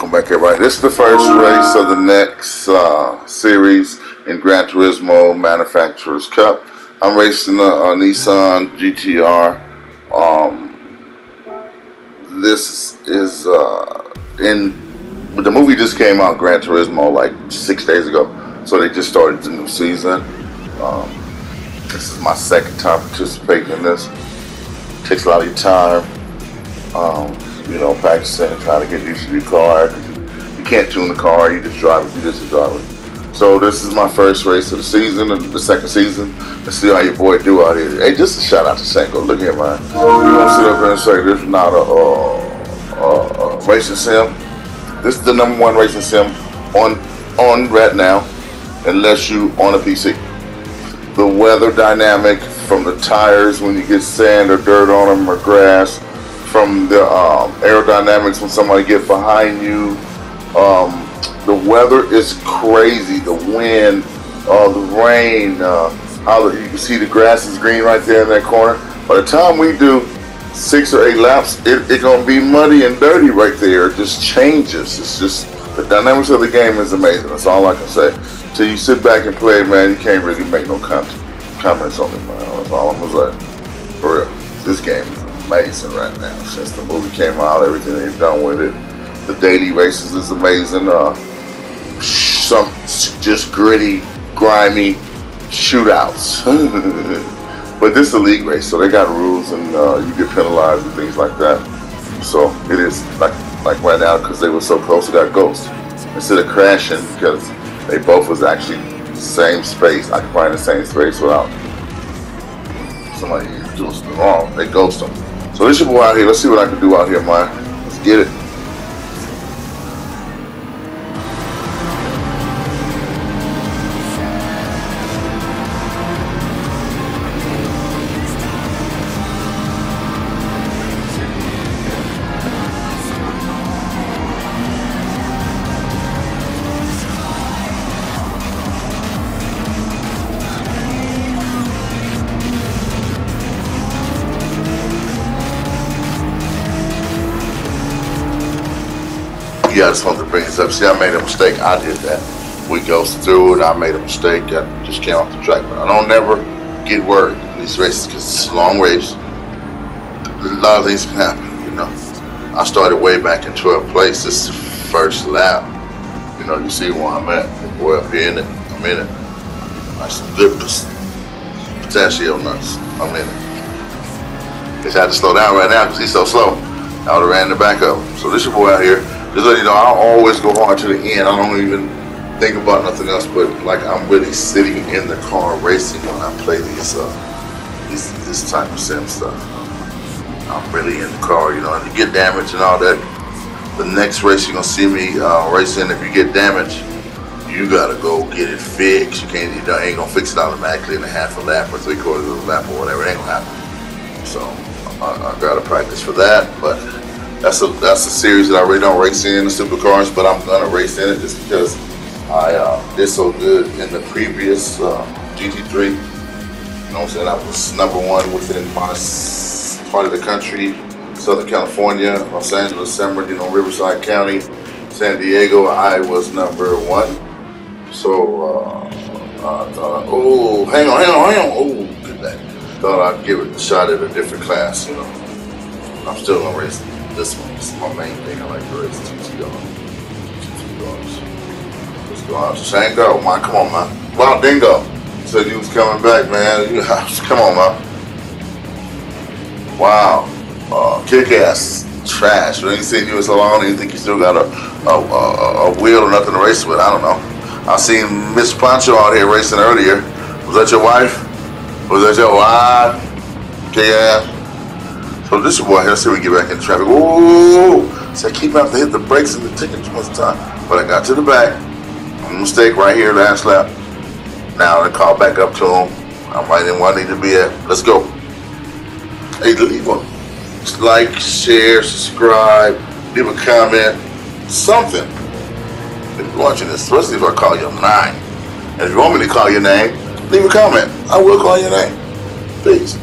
Welcome back, everybody. This is the first race of the next series in Gran Turismo Manufacturers Cup. I'm racing a Nissan GTR. This is the movie just came out, Gran Turismo, like 6 days ago. So they just started the new season. This is my second time participating in this. It takes a lot of your time. Practicing, trying to get used to your car. You can't tune the car, you just drive it, you just drive it. So this is my first race of the season, and the second season. Let's see how your boy do out here. Hey, just a shout out to Senko. Look here, man. You don't sit up there and say this is not a racing sim. This is the #1 racing sim on right now, unless you on a PC. The weather dynamic from the tires when you get sand or dirt on them or grass, from the aerodynamics when somebody get behind you. The weather is crazy. The wind, the rain, you can see the grass is green right there in that corner. By the time we do 6 or 8 laps, it's gonna be muddy and dirty right there. It just changes. It's just, the dynamics of the game is amazing. That's all I can say. Till you sit back and play, man, you can't really make no comments on it, man. That's all I'm gonna say. For real, this game is amazing right now. Since the movie came out, everything they've done with it, the daily races is amazing. Some just gritty, grimy shootouts. But this is a league race, so they got rules, and you get penalized and things like that. So it is like right now, because they were so close, it got ghost. Instead of crashing, because they both was actually the same space, occupying the same space without somebody doing something wrong, they ghost them. So this your boy out here. Let's see what I can do out here, man. Let's get it. Yeah, I just wanted to bring this up. See, I made a mistake. I did that. We goes through it. I made a mistake. I just came off the track. But I don't never get worried in these races because it's a long race. A lot of things can happen, you know. I started way back in 12th place. This is the first lap. You know, you see where I'm at. Boy, up here in it. I'm in it. Nice lips. Pistachio nuts. I'm in it. Just had to slow down right now because he's so slow. I would have ran the back of him. So this your boy out here. Just let you know, I always go hard to the end. I don't even think about nothing else, but like I'm really sitting in the car racing when I play this type of sim stuff. I'm really in the car, you know, and you get damaged and all that. The next race you're gonna see me racing, if you get damaged, you gotta go get it fixed. You ain't gonna fix it automatically in a half a lap or 3/4 of a lap or whatever. It ain't gonna happen. So I gotta practice for that, but that's a series that I really don't race in, the supercars, but I'm gonna race in it just because I did so good in the previous GT3. You know what I'm saying? I was #1 within my part of the country, Southern California, Los Angeles, San Bernardino, Riverside County, San Diego. I was #1. So I thought, oh, hang on. Oh, good back. Thought I'd give it a shot at a different class, you know. I'm still gonna race this one. This is my main thing. I like to race GTRs. Let's go out. Shango, man, come on, man. Wow, Dingo. Said you was coming back, man. Come on, man. Wow. Kick-ass trash. You ain't seen you so long, and you think you still got a wheel or nothing to race with. I don't know. I seen Miss Pancho out here racing earlier. Was that your wife? Was that your wife? Kick-ass. So this is your boy here. Let's see if we get back in traffic. Ooh! So I keep having to hit the brakes and the taking too much time. But I got to the back. Mistake right here last lap. Now I call back up to him. I'm right in where I need to be at. Let's go. Hey, leave a like, share, subscribe, leave a comment, something. If you're watching this, especially if I call your name. And if you want me to call your name, leave a comment. I will call your name. Peace.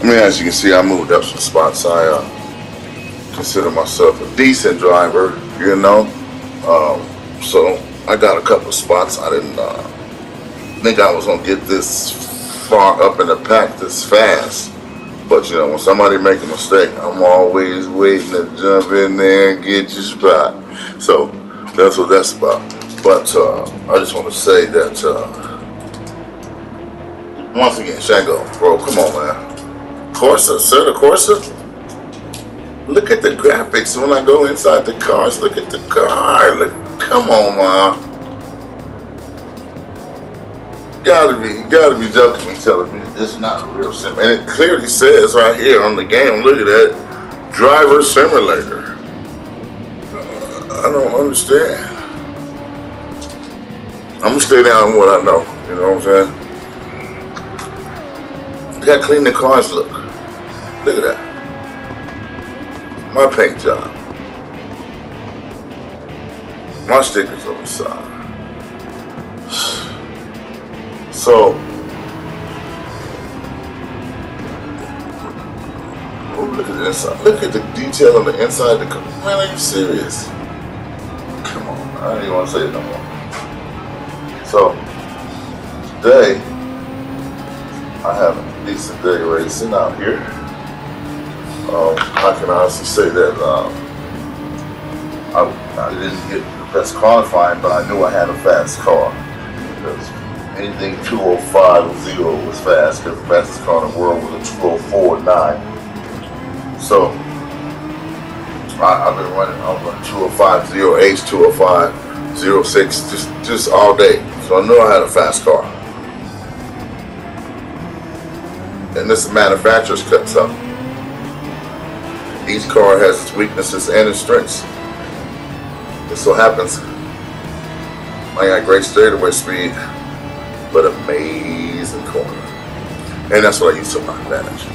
I mean, as you can see, I moved up some spots. I consider myself a decent driver, you know. So I got a couple of spots. I didn't think I was gonna get this far up in the pack this fast. But you know, when somebody make a mistake, I'm always waiting to jump in there and get your spot. So that's what that's about. But I just want to say that once again, Shango, bro, come on, man. Corsa, Assetto Corsa. Look at the graphics when I go inside the cars. Look at the car. Look, come on, man. You gotta be joking me, telling me this is not a real sim. And it clearly says right here on the game, look at that, driver simulator. I don't understand. I'm gonna stay down on what I know. You know what I'm saying? Look how clean the cars look. Look at that. My paint job. My stickers on the side. So, oh, look at the inside. Look at the detail on the inside of the car. Man, are you serious? Come on, I don't even want to say it no more. So, today, I have a decent day racing out here. I can honestly say that I didn't get the best qualifying, but I knew I had a fast car. Because anything 205.0 was fast, because the fastest car in the world was a 204.9. So I've been running on 205.0H, 205.06 just all day. So I knew I had a fast car. And this manufacturer's cut up. Each car has its weaknesses and its strengths. It so happens I got great straightaway speed, but amazing corner. And that's what I use to my advantage.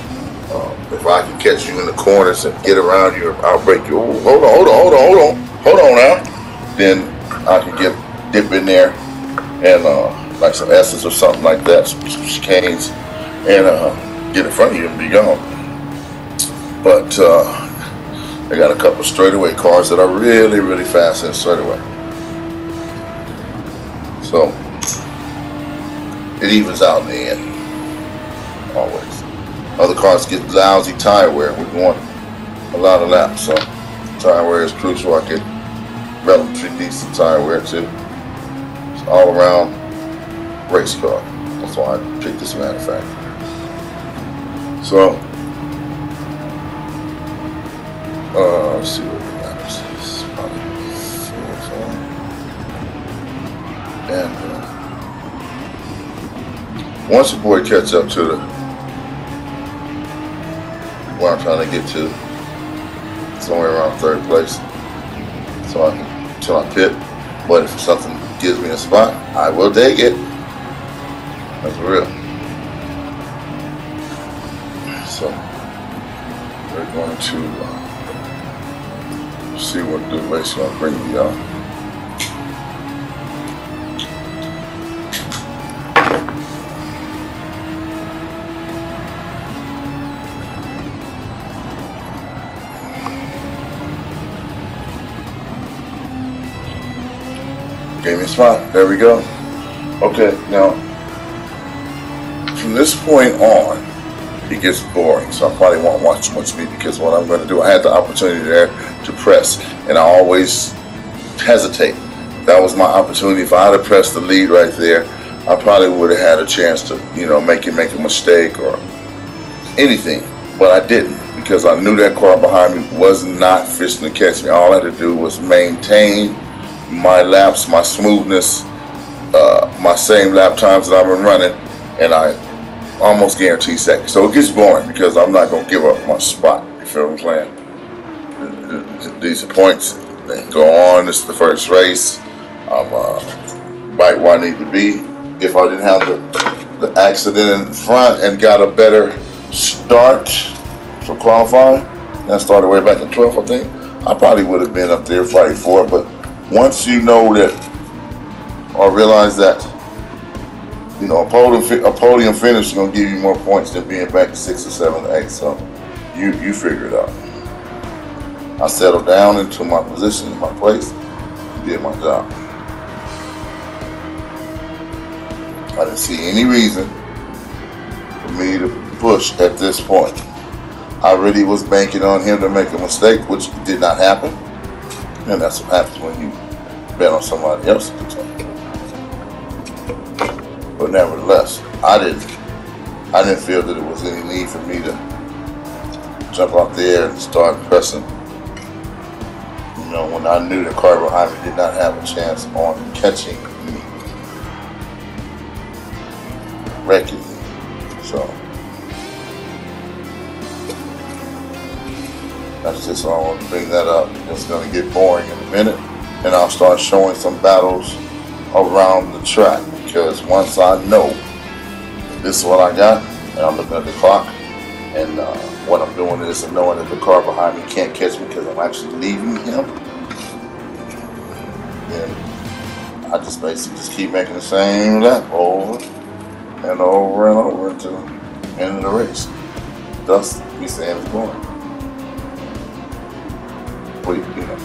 If I can catch you in the corners and get around you, I'll break you. Ooh, hold on now. Then I can dip in there and like some S's or something like that, some chicanes, and get in front of you and be gone. But I got a couple straightaway cars that are really, really fast in straightaway. So it evens out in the end, always. Other cars get lousy tire wear. We're going a lot of laps, so tire wear is crucial. I get relatively decent tire wear too. It's all around race car. That's why I picked this manufacturer. So let's see what the matters is. Probably 4. And once your boy catch up to where I'm trying to get to, somewhere around 3rd place, so until I pit. But if something gives me a spot, I will take it. That's real. So we're going to see what the race gonna bring me, y'all. Gave me a spot. There we go. Okay, now from this point on, it gets boring, so I probably won't watch too much of me, because what I'm going to do, I had the opportunity there to press, and I always hesitate. That was my opportunity. If I had pressed the lead right there, I probably would have had a chance to, you know, make a mistake or anything, but I didn't, because I knew that car behind me was not fishing to catch me. All I had to do was maintain my laps, my smoothness, my same lap times that I've been running, and I almost guarantee seconds. So it gets boring because I'm not going to give up my spot. You feel what I'm saying? These are points. They go on. This is the first race. I'm right where I need to be. If I didn't have the accident in front and got a better start for qualifying, and I started way back in 12th, I think, I probably would have been up there fighting for it. But once you know that, or realize that You know, a podium finish is gonna give you more points than being back to 6 or 7 or 8. So you figure it out. I settled down into my position, in my place, and did my job. I didn't see any reason for me to push at this point. I really was banking on him to make a mistake, which did not happen. And that's what happens when you bet on somebody else at the time. But nevertheless, I didn't feel that there was any need for me to jump out there and start pressing. You know, when I knew the car behind me did not have a chance on catching me, wrecking me. So that's just all I want to bring that up. It's going to get boring in a minute, and I'll start showing some battles around the track, because once I know this is what I got, and I'm looking at the clock, and what I'm doing is I'm knowing that the car behind me can't catch me because I'm actually leaving him, and I just basically just keep making the same lap over and over and over until the end of the race. Thus, me saying it's boring. You know.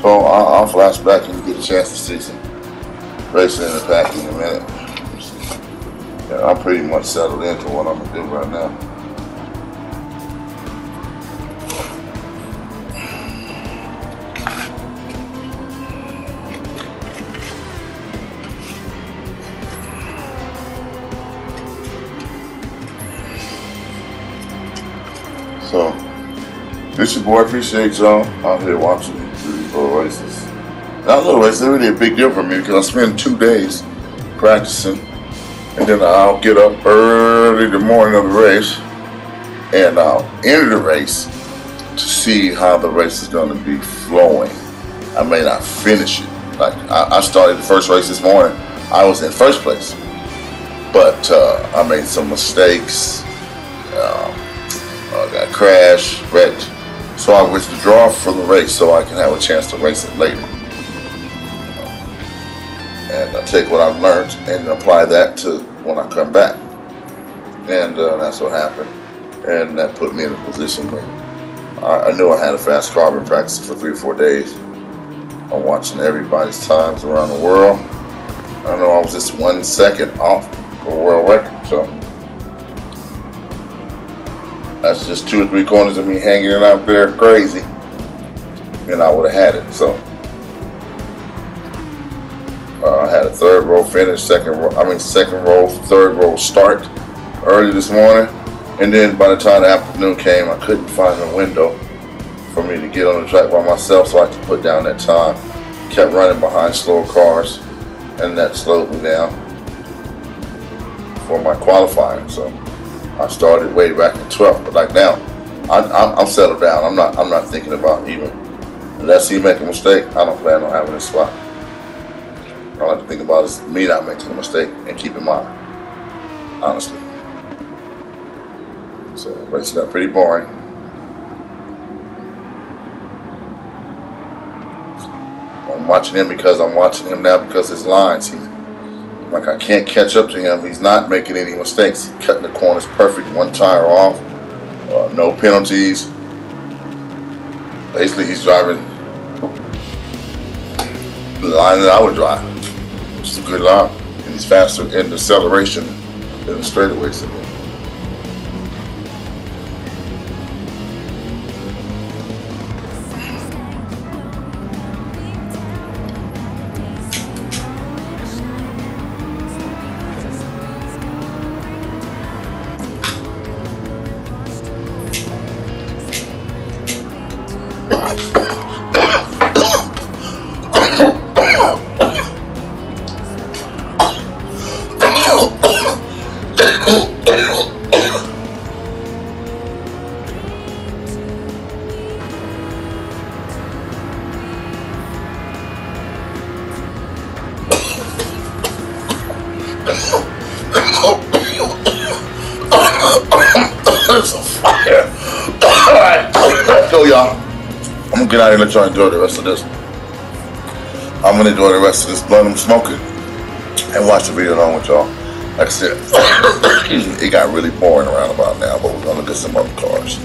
So I'll flash back and get a chance to see some racing in the back in a minute. Yeah, I'm pretty much settled into what I'm gonna do right now. So, this your boy, appreciate y'all out here watching these little races. Not little races, they're really a big deal for me because I spend 2 days practicing, and then I'll get up early the morning of the race and I'll enter the race to see how the race is going to be flowing. I may not finish it. Like I started the first race this morning, I was in first place, but I made some mistakes. I got crashed, wrecked. So I withdraw from the race so I can have a chance to race it later. And I take what I've learned and apply that to when I come back. And that's what happened. And that put me in a position where I knew I had a fast car. I've been practicing for 3 or 4 days. I'm watching everybody's times around the world. I know I was just 1 second off for a world record. So that's just 2 or 3 corners of me hanging out there crazy, and I would have had it. So I had a 3rd row finish, second row, 3rd row start early this morning, and then by the time the afternoon came, I couldn't find a window for me to get on the track by myself, so I had to put down that time. Kept running behind slow cars, and that slowed me down for my qualifying. So I started way back in 12th, but like now, I'm settled down. I'm not thinking about even, unless he make a mistake, I don't plan on having this spot. All I have to think about is me not making a mistake and keeping mine, honestly. So race got pretty boring. I'm watching him because I'm watching him now because his lines. Like I can't catch up to him. He's not making any mistakes. He's cutting the corners perfect. 1 tire off. No penalties. Basically, he's driving the line that I would drive, which is a good line. And he's faster in the acceleration than the straightaways to me. There's a fire. Alright, let's go, y'all. I'm gonna get out here and let y'all enjoy the rest of this. I'm gonna enjoy the rest of this blunt I'm smoking and watch the video along with y'all. like I said, it got really boring around about now, but we're gonna look at some other cars.